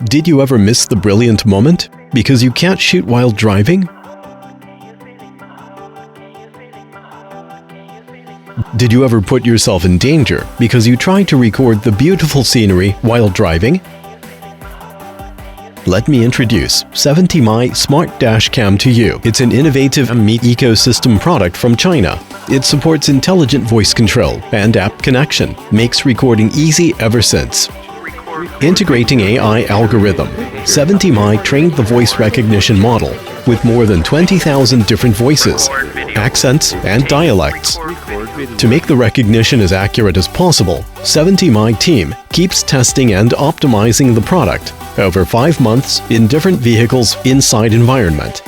Did you ever miss the brilliant moment because you can't shoot while driving? Did you ever put yourself in danger because you tried to record the beautiful scenery while driving? Let me introduce 70Mai Smart Dash Cam to you. It's an innovative meat ecosystem product from China. It supports intelligent voice control and app connection, makes recording easy ever since. Integrating AI algorithm, 70Mai trained the voice recognition model with more than 20,000 different voices, accents, and dialects. To make the recognition as accurate as possible, 70Mai team keeps testing and optimizing the product over 5 months in different vehicles inside environment.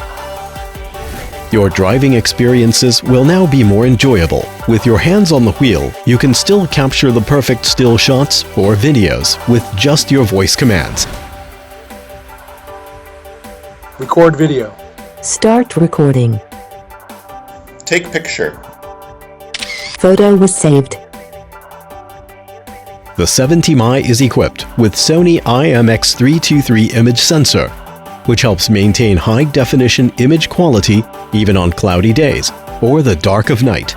Your driving experiences will now be more enjoyable. With your hands on the wheel, you can still capture the perfect still shots or videos with just your voice commands. Record video. Start recording. Take picture. Photo was saved. The 70Mai is equipped with Sony IMX323 image sensor, which helps maintain high-definition image quality even on cloudy days or the dark of night.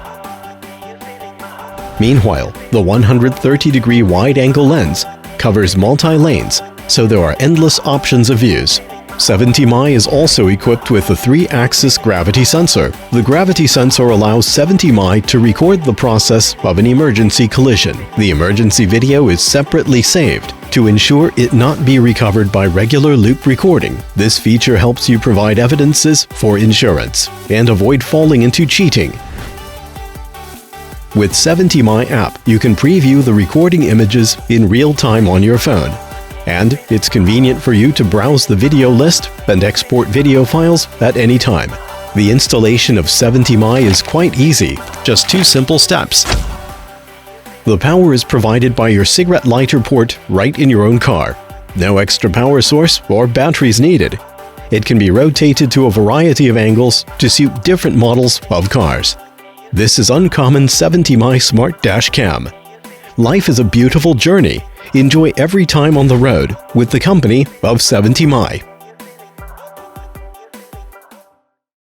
Meanwhile, the 130-degree wide-angle lens covers multi-lanes, so there are endless options of views. 70Mai is also equipped with a 3-axis gravity sensor. The gravity sensor allows 70Mai to record the process of an emergency collision. The emergency video is separately saved to ensure it not be recovered by regular loop recording. This feature helps you provide evidences for insurance and avoid falling into cheating. With 70Mai app, you can preview the recording images in real time on your phone. And it's convenient for you to browse the video list and export video files at any time. The installation of 70Mai is quite easy, just 2 simple steps. The power is provided by your cigarette lighter port right in your own car. No extra power source or batteries needed. It can be rotated to a variety of angles to suit different models of cars. This is uncommon 70Mai Smart Dash Cam. Life is a beautiful journey. Enjoy every time on the road with the company of 70Mai.